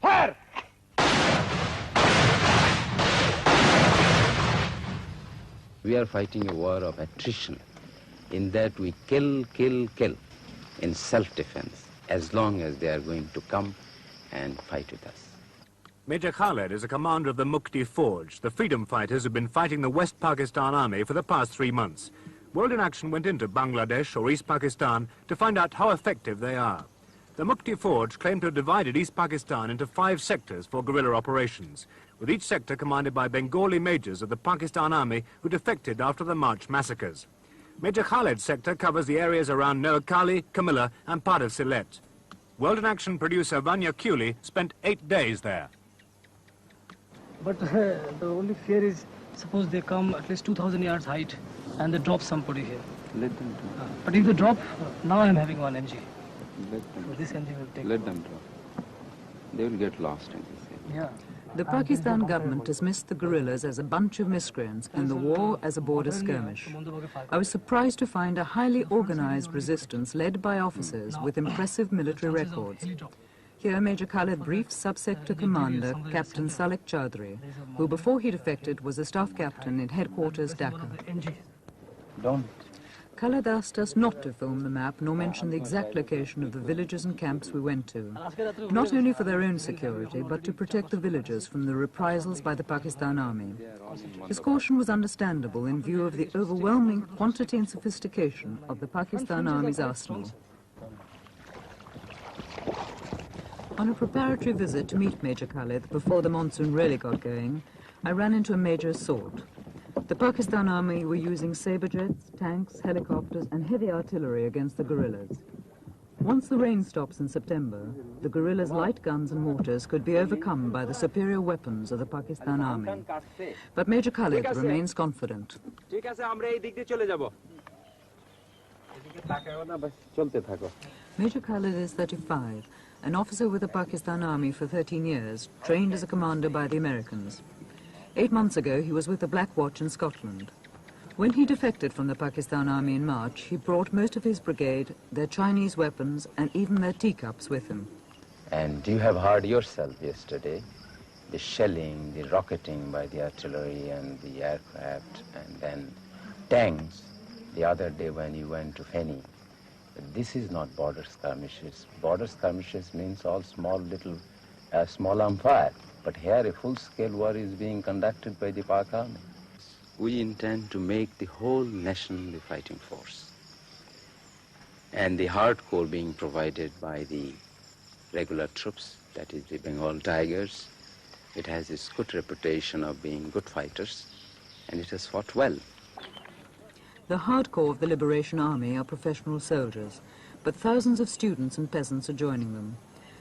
Fire! We are fighting a war of attrition, in that we kill in self-defense, as long as they are going to come and fight with us. Major Khaled is a commander of the Mukti Forge, the freedom fighters who've been fighting the West Pakistan Army for the past 3 months. World in Action went into Bangladesh or East Pakistan to find out how effective they are. The Mukti Forge claimed to have divided East Pakistan into 5 sectors for guerrilla operations, with each sector commanded by Bengali majors of the Pakistan Army who defected after the March massacres. Major Khaled's sector covers the areas around Noakhali, Camilla and part of Sylhet. World in Action producer Vanya Cooley spent 8 days there. But the only fear is, suppose they come at least 2,000 yards height and they drop somebody here. Let them drop. But if they drop, now I'm having 1 mg. Let them So this mg will take. Let them drop. They will get lost in this area. Yeah. The Pakistan government dismissed the guerrillas as a bunch of miscreants and the war as a border skirmish. I was surprised to find a highly organized resistance led by officers with impressive military records. Here, Major Khaled briefed Sub-Sector Commander Captain Salik Chaudhry, who before he defected was a staff captain in headquarters Dhaka. Don't. Khaled asked us not to film the map nor mention the exact location of the villages and camps we went to, not only for their own security, but to protect the villagers from the reprisals by the Pakistan Army. His caution was understandable in view of the overwhelming quantity and sophistication of the Pakistan Army's arsenal. On a preparatory visit to meet Major Khaled before the monsoon really got going, I ran into a major assault. The Pakistan Army were using sabre jets, tanks, helicopters and heavy artillery against the guerrillas. Once the rain stops in September, the guerrillas' light guns and mortars could be overcome by the superior weapons of the Pakistan Army. But Major Khaled remains confident. Major Khaled is 35, an officer with the Pakistan Army for 13 years, trained as a commander by the Americans. 8 months ago, he was with the Black Watch in Scotland. When he defected from the Pakistan Army in March, he brought most of his brigade, their Chinese weapons, and even their teacups with him. And you have heard yourself yesterday the shelling, the rocketing by the artillery and the aircraft, and then tanks the other day when you went to Feni. But this is not border skirmishes. Border skirmishes means all small arm fire. But here a full-scale war is being conducted by the Pak Army. We intend to make the whole nation the fighting force. And the hardcore being provided by the regular troops, that is the Bengal Tigers. It has its good reputation of being good fighters, and it has fought well. The hardcore of the Liberation Army are professional soldiers, but thousands of students and peasants are joining them.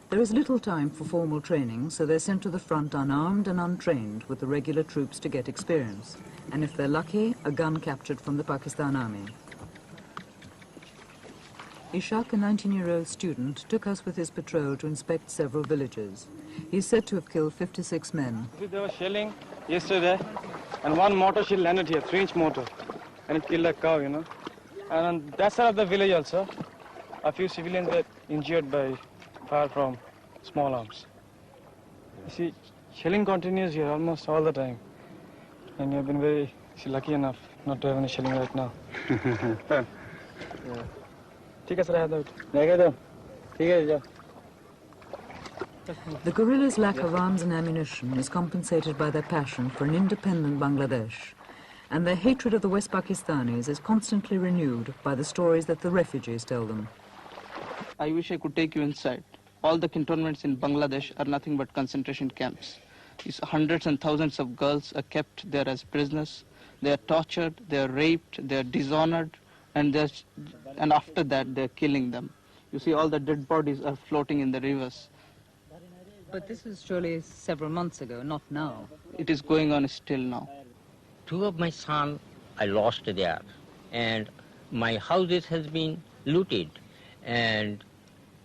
There is little time for formal training, so they're sent to the front unarmed and untrained with the regular troops to get experience. And if they're lucky, a gun captured from the Pakistan Army. Ishaq, a 19-year-old student, took us with his patrol to inspect several villages. He's said to have killed 56 men. There was shelling yesterday, and one mortar shell landed here, 3-inch mortar, and it killed a cow, you know. And on that side of the village also, a few civilians were injured by fire from small arms. You see, shelling continues here almost all the time. And you've been very lucky enough not to have any shelling right now. The guerrillas' lack of arms and ammunition is compensated by their passion for an independent Bangladesh. And their hatred of the West Pakistanis is constantly renewed by the stories that the refugees tell them. I wish I could take you inside. All the cantonments in Bangladesh are nothing but concentration camps. Hundreds and thousands of girls are kept there as prisoners. They are tortured, they are raped, they are dishonored, and after that they are killing them. You see, all the dead bodies are floating in the rivers. But this was surely several months ago, not now. It is going on still now. Two of my sons I lost there, and my houses has been looted, and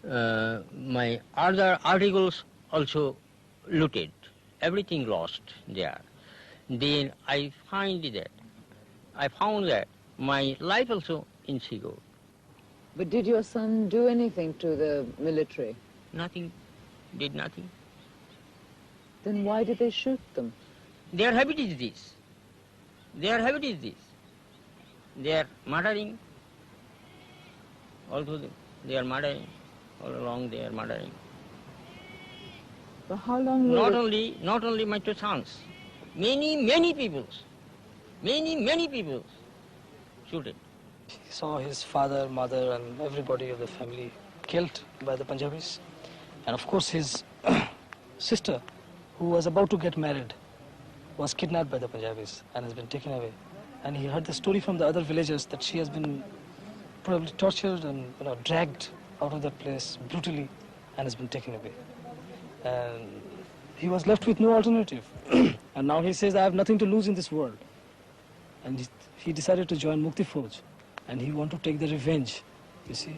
my other articles also looted. Everything lost there. Then I found that my life also insecure. But did your son do anything to the military? Nothing, did nothing. Then why did they shoot them? Their habit is this. Their habit is this. They are murdering. Also, they are murdering. All along they are murdering. For how long? Not only my two sons. Many people shooted. He saw his father, mother, and everybody of the family killed by the Punjabis. And of course his sister, who was about to get married, was kidnapped by the Punjabis and has been taken away. And he heard the story from the other villagers that she has been probably tortured and dragged out of that place brutally and has been taken away. And he was left with no alternative. And now he says, I have nothing to lose in this world. And he decided to join Mukti Fauj. And he wanted to take the revenge, you see,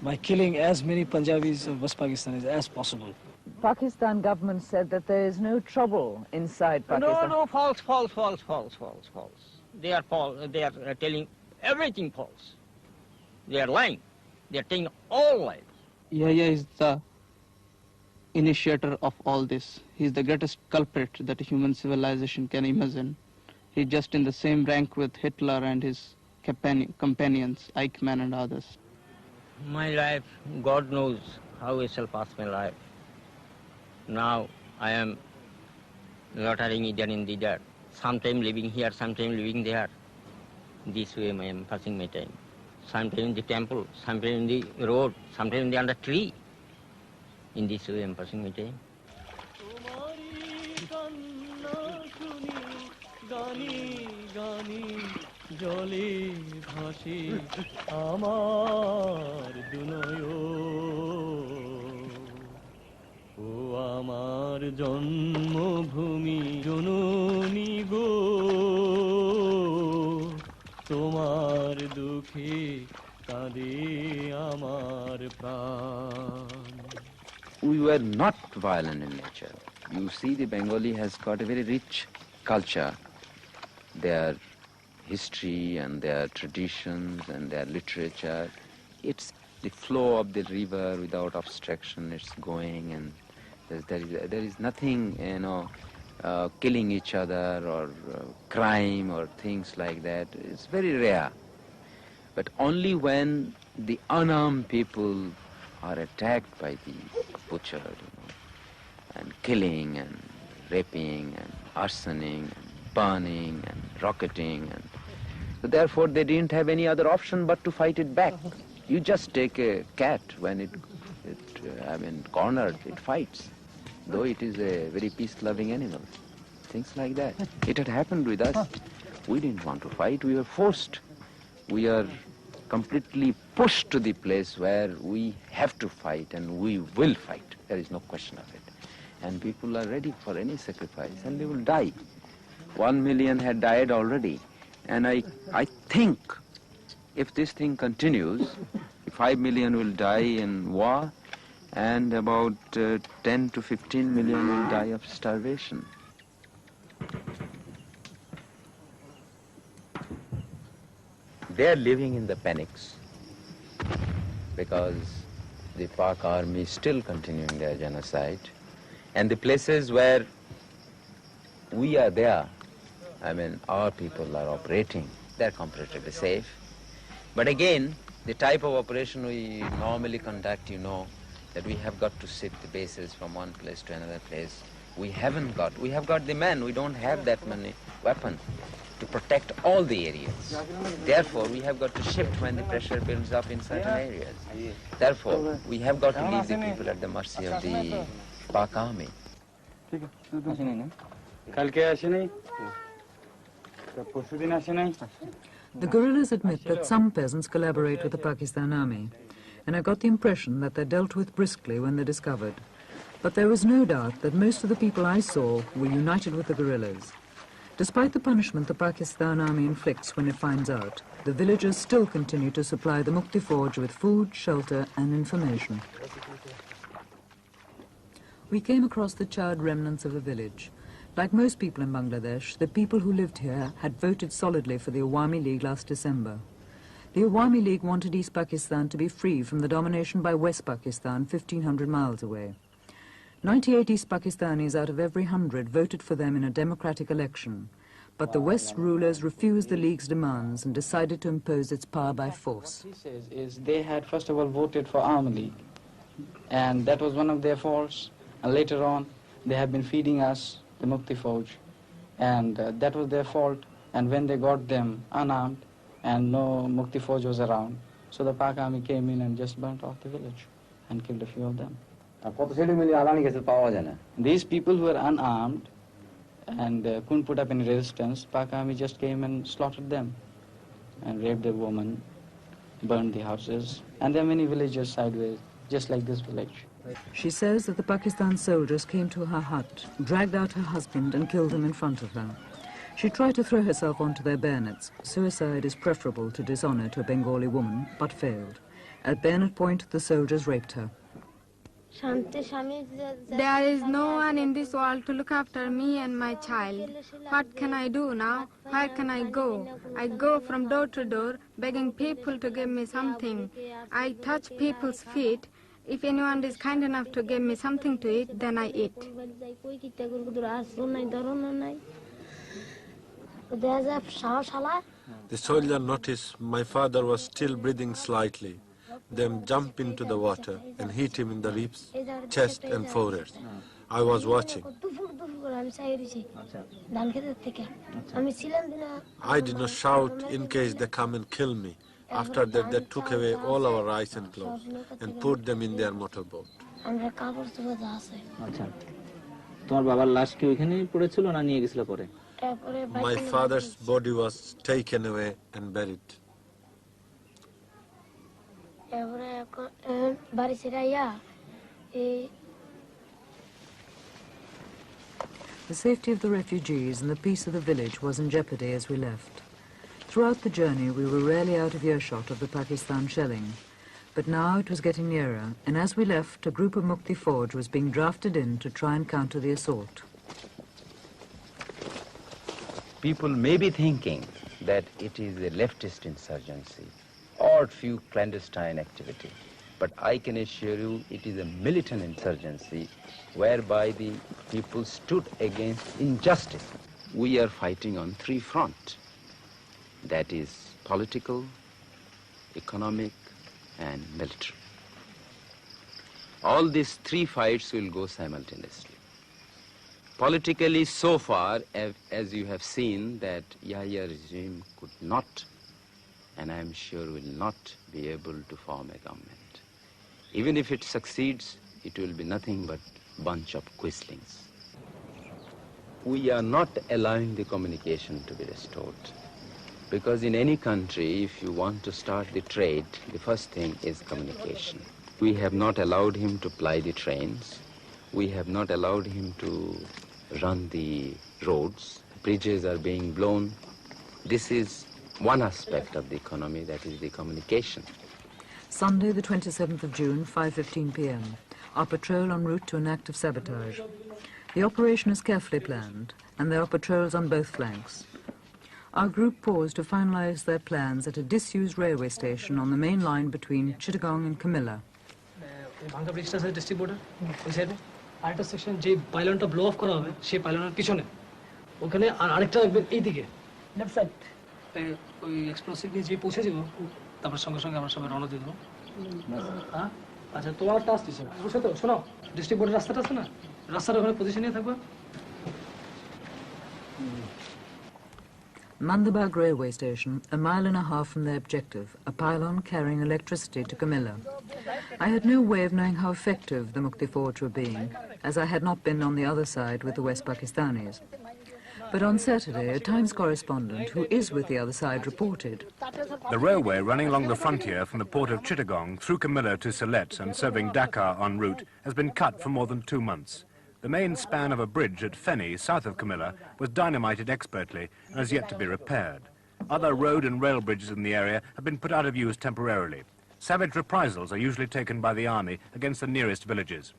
by killing as many Punjabis or West Pakistanis as possible. Pakistan government said that there is no trouble inside Pakistan. No, false. They are telling everything false. They are lying. They are telling all lies. Yahya is the initiator of all this. He is the greatest culprit that human civilization can imagine. He is just in the same rank with Hitler and his companions, Eichmann and others. My life, God knows how I shall pass my life. Now I am loitering either in the dirt. Sometime living here, sometime living there. This way I am passing my time. Sometime in the temple, sometime in the road, sometime under tree. In this way I am passing my time. জলে ভাসে আমার দুনয়ন ও আমার জন্মভূমি জননী গো তোমার দুঃখে কাঁদে আমার প্রাণ We were not violent in nature. You see, the Bengali has got a very rich culture. Their history and their traditions and their literature. It's the flow of the river without obstruction. It's going, and there is nothing, killing each other or crime or things like that. It's very rare. But only when the unarmed people are attacked by the butchered, and killing and raping and arsoning and burning and rocketing, and so therefore they didn't have any other option but to fight it back. You just take a cat when it cornered, it fights, though it is a very peace-loving animal. Things like that. It had happened with us. We didn't want to fight. We were forced. We are completely pushed to the place where we have to fight, and we will fight. There is no question of it. And people are ready for any sacrifice, and they will die. 1 million had died already. And I think if this thing continues, 5 million will die in war, and about 10 to 15 million will die of starvation. They are living in the panics because the Pak army is still continuing their genocide. And the places where we are there, our people are operating, they're comparatively safe. But again, the type of operation we normally conduct, that we have got to shift the bases from one place to another place. We have got the men, we don't have that many weapons to protect all the areas. Therefore, we have got to shift when the pressure builds up in certain areas. Therefore, we have got to leave the people at the mercy of the Pak army. ঠিক আছে আসেনি না কালকে আসেনি পরশুদিন আসে নাই The guerrillas admit that some peasants collaborate with the Pakistan army, and I got the impression that they're dealt with briskly when they're discovered. But there was no doubt that most of the people I saw were united with the guerrillas. Despite the punishment the Pakistan army inflicts when it finds out, the villagers still continue to supply the Mukti Forge with food, shelter and information. We came across the charred remnants of a village. Like most people in Bangladesh, the people who lived here had voted solidly for the Awami League last December. The Awami League wanted East Pakistan to be free from the domination by West Pakistan 1,500 miles away. 98 East Pakistanis out of every 100 voted for them in a democratic election, but the West rulers refused the League's demands and decided to impose its power by force. What he says is they had first of all voted for Awami League, and that was one of their faults, and later on they have been feeding us the Mukti Fauj, and that was their fault, and when they got them unarmed and no Mukti Fauj was around, so the Pak army came in and just burnt off the village and killed a few of them. These people who were unarmed and couldn't put up any resistance, Pak army just came and slaughtered them and raped the woman, burned the houses, and there are many villages sideways, just like this village. She says that the Pakistan soldiers came to her hut, dragged out her husband and killed him in front of her. She tried to throw herself onto their bayonets. Suicide is preferable to dishonor to a Bengali woman, but failed. At bayonet point, the soldiers raped her. There is no one in this world to look after me and my child. What can I do now? Where can I go? I go from door to door, begging people to give me something. I touch people's feet. If anyone is kind enough to give me something to eat, then I eat. The soldier noticed my father was still breathing slightly. Then jump into the water and hit him in the ribs, chest and forehead. I was watching. I did not shout in case they come and kill me. After that, they took away all our rice and clothes and put them in their motorboat. My father's body was taken away and buried. The safety of the refugees and the peace of the village was in jeopardy as we left. Throughout the journey, we were rarely out of earshot of the Pakistan shelling. But now it was getting nearer, and as we left, a group of Mukti Fauj was being drafted in to try and counter the assault. People may be thinking that it is a leftist insurgency or few clandestine activity, but I can assure you it is a militant insurgency whereby the people stood against injustice. We are fighting on three fronts. That is political, economic, and military. All these three fights will go simultaneously. Politically, so far, as you have seen, that Yahya regime could not, and I am sure will not, be able to form a government. Even if it succeeds, it will be nothing but bunch of quislings. We are not allowing the communication to be restored. Because in any country, if you want to start the trade, the first thing is communication. We have not allowed him to ply the trains. We have not allowed him to run the roads. Bridges are being blown. This is one aspect of the economy, that is the communication. Sunday, the 27th of June, 5:15 p.m. Our patrol en route to an act of sabotage. The operation is carefully planned, and there are patrols on both flanks. Our group paused to finalize their plans at a disused railway station on the main line between Chittagong and Camilla. আরেকটা section যে পাইলনটা blow of করা হবে সেই পাইলনের পিছনে ওখানে আর আরেকটা রাখবেন এইদিকে লেফট সাইড ওই এক্সপ্লোসিভ নিয়ে যে পৌঁছে যাবো তারপর সঙ্গে সঙ্গে আমরা সবাই রওনা দিয়ে দেবো হ্যাঁ আচ্ছা তোমার একটা আসতেছে বুঝছো তো শোনো ডিস্ট্রিক্ট বোর্ডের রাস্তাটা আছে না রাস্তার ওখানে পজিশন নিয়ে থাকবে Mandabag railway station, a mile and a half from their objective, a pylon carrying electricity to Camilla. I had no way of knowing how effective the Mukti Forge were being, as I had not been on the other side with the West Pakistanis. But on Saturday, a Times correspondent who is with the other side reported. The railway running along the frontier from the port of Chittagong through Camilla to Sylhet and serving Dhaka en route has been cut for more than 2 months. The main span of a bridge at Feni, south of Camilla, was dynamited expertly and has yet to be repaired. Other road and rail bridges in the area have been put out of use temporarily. Savage reprisals are usually taken by the army against the nearest villages.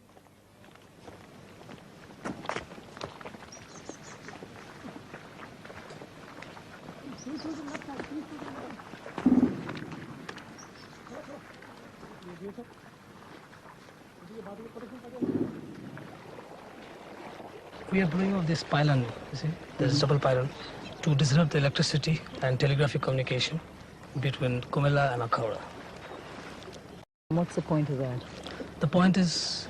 We are blowing off this pylon, you see, there's a double pylon, to disrupt the electricity and telegraphic communication between Comilla and Akhara. What's the point of that? The point is,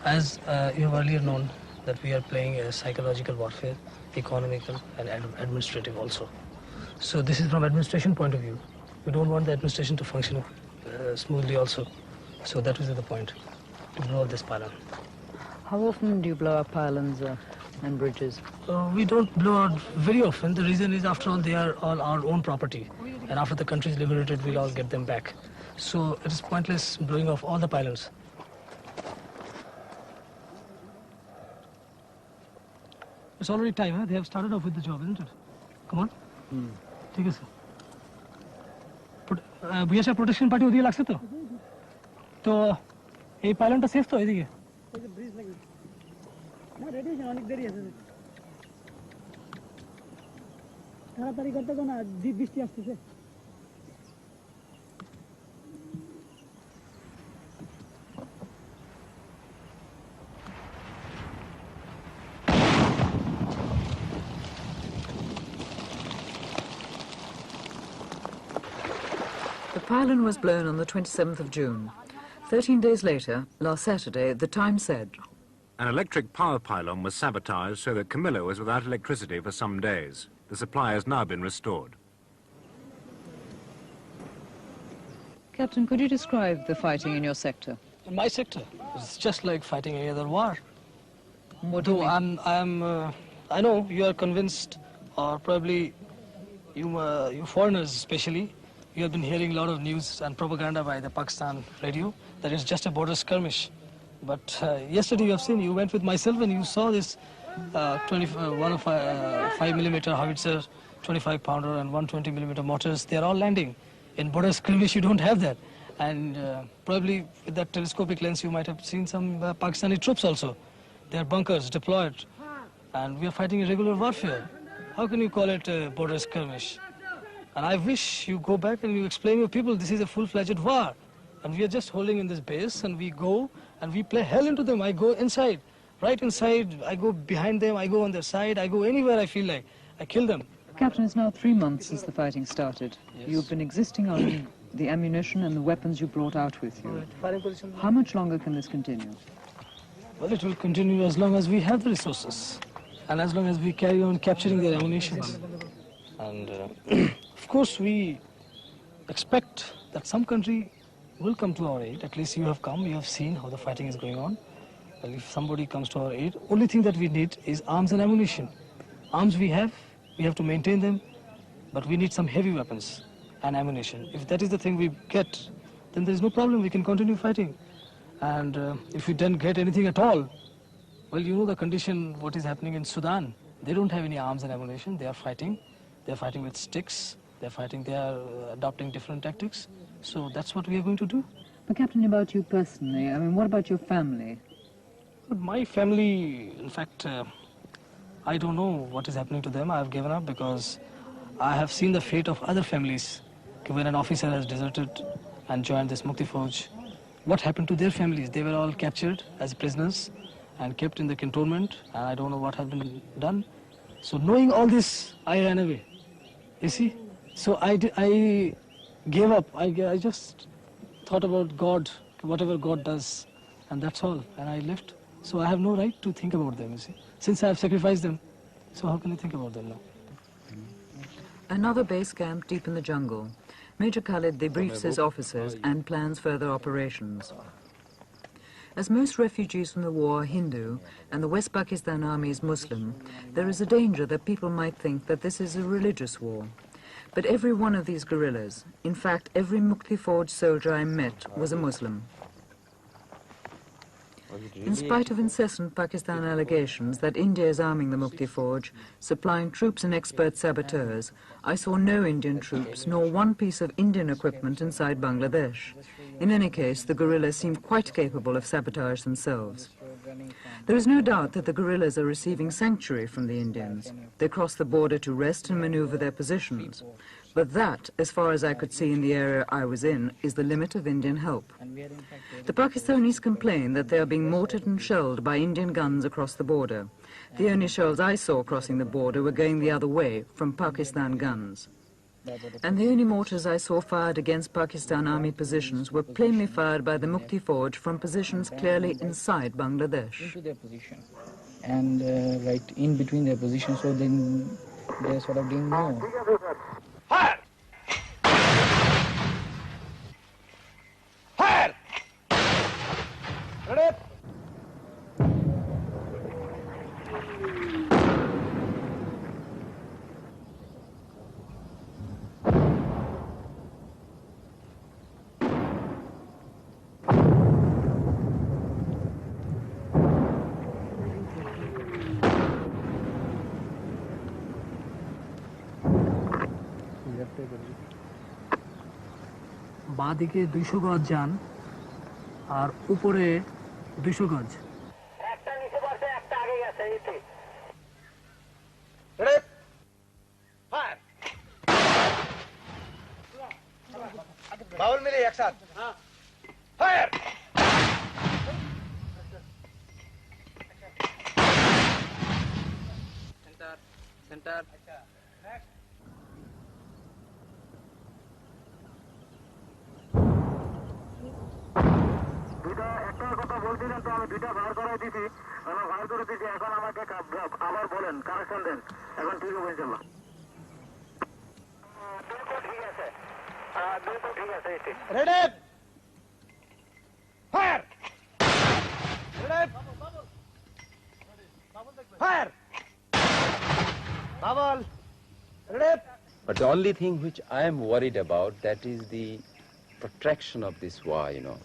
as you have earlier known, that we are playing a psychological warfare, economical and administrative also. So this is from administration point of view. We don't want the administration to function smoothly also. So that was the point, to blow up this pylon. How often do you blow up pylons and bridges? We don't blow out very often. The reason is, after all, they are all our own property. And after the country is liberated, we'll all get them back. So it is pointless blowing off all the pylons. It's already time, huh? They have started off with the job, isn't it? Come on. Take it, sir. BSF protection party ওদিকে লাগছে তো তো এই পাইলনটা safe তো এদিকে bridge লাগবে না ready আছে অনেক দেরি আছে তাড়াতাড়ি করতে তো না বৃষ্টি আসছে The pylon was blown on the 27th of June. 13 days later, last Saturday, the Times said, an electric power pylon was sabotaged so that Camilla was without electricity for some days. The supply has now been restored. Captain, could you describe the fighting in your sector? In my sector, it's just like fighting any other war. What do you mean? I know you are convinced, or probably you foreigners especially, you have been hearing a lot of news and propaganda by the Pakistan radio that it's just a border skirmish. But yesterday you have seen, you went with myself and you saw this 5mm howitzer, 25-pounder and 120mm mortars. They are all landing. In border skirmish you don't have that. And probably with that telescopic lens you might have seen some Pakistani troops also. Their bunkers deployed. And we are fighting a regular warfare. How can you call it a border skirmish? And I wish you go back and you explain to people this is a full-fledged war. And we are just holding in this base and we go and we play hell into them. I go inside, right inside, I go behind them, I go on their side, I go anywhere I feel like. I kill them. Captain, it's now 3 months since the fighting started. Yes. You've been existing on the ammunition and the weapons you brought out with you. How much longer can this continue? Well, it will continue as long as we have the resources and as long as we carry on capturing their ammunition. And of course we expect that some country will come to our aid. At least you have come, you have seen how the fighting is going on. Well, if somebody comes to our aid, only thing that we need is arms and ammunition. Arms we have to maintain them, but we need some heavy weapons and ammunition. If that is the thing we get, then there is no problem, we can continue fighting. And if we don't get anything at all, well, you know the condition, what is happening in Sudan. They don't have any arms and ammunition, they are fighting. They're fighting with sticks, they're fighting, they are adopting different tactics. So that's what we are going to do. But Captain, about you personally, I mean, what about your family? My family, in fact, I don't know what is happening to them. I have given up because I have seen the fate of other families. When an officer has deserted and joined this Mukti Forge, what happened to their families? They were all captured as prisoners and kept in the cantonment, and I don't know what has been done. So knowing all this, I ran away. You see? So I gave up. I just thought about God, whatever God does, and that's all. And I left. So I have no right to think about them, you see. Since I have sacrificed them, so how can I think about them now? Another base camp deep in the jungle. Major Khalid debriefs his officers and plans further operations. As most refugees from the war are Hindu and the West Pakistan Army is Muslim, there is a danger that people might think that this is a religious war. But every one of these guerrillas, in fact every Mukti Forge soldier I met, was a Muslim. In spite of incessant Pakistan allegations that India is arming the Mukti Forge, supplying troops and expert saboteurs, I saw no Indian troops nor one piece of Indian equipment inside Bangladesh. In any case, the guerrillas seem quite capable of sabotage themselves. There is no doubt that the guerrillas are receiving sanctuary from the Indians. They cross the border to rest and maneuver their positions. But that, as far as I could see in the area I was in, is the limit of Indian help. The Pakistanis complain that they are being mortared and shelled by Indian guns across the border. The only shells I saw crossing the border were going the other way, from Pakistan guns. And the only mortars I saw fired against Pakistan army positions were plainly fired by the Mukti Forge from positions clearly inside Bangladesh. Into their position. And right in between their positions, so then they sort of didn't know. Fire! Fire! Ready? বাঁদিকে 200 গজ যান আর উপরে 200 গজ একটা নিচে বসে একটা আগে গেছে এতে রেড ফায়ার বাউল মিলে একসাথে হ্যাঁ ফায়ার সেন্টার সেন্টার কথা বলছিলেন তো আমি দুইটা বার করে দিছি আমি বার করে দিছি এখন আমাকে আবার বলেন কানেকশন দেন এখন ঠিক হবে ইনশাআল্লাহ দুটো ঠিক আছে ready fire ready fire bubble ready But the only thing which I am worried about, that is the protraction of this war, you know.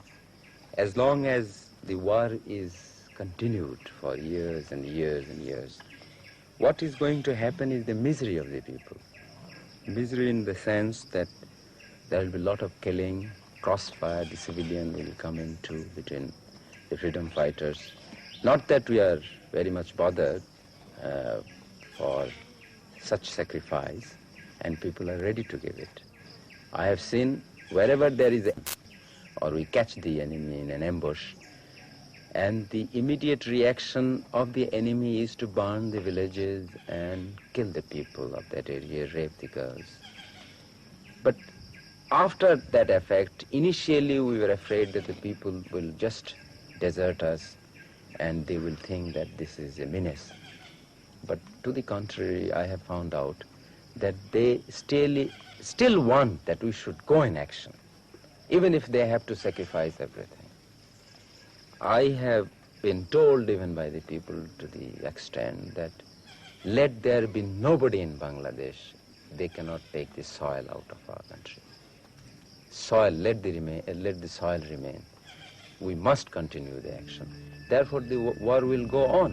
As long as the war is continued for years and years and years, what is going to happen is the misery of the people. Misery in the sense that there will be a lot of killing, crossfire, the civilian will come into between the freedom fighters. Not that we are very much bothered for such sacrifice, and people are ready to give it. I have seen wherever there is or we catch the enemy in an ambush, and the immediate reaction of the enemy is to burn the villages and kill the people of that area, rape the girls. But after that effect, initially we were afraid that the people will just desert us and they will think that this is a menace. But to the contrary, I have found out that they still want that we should go in action, even if they have to sacrifice everything. I have been told even by the people to the extent that let there be nobody in Bangladesh, they cannot take the soil out of our country. Soil, let the soil remain. We must continue the action. Therefore the war will go on.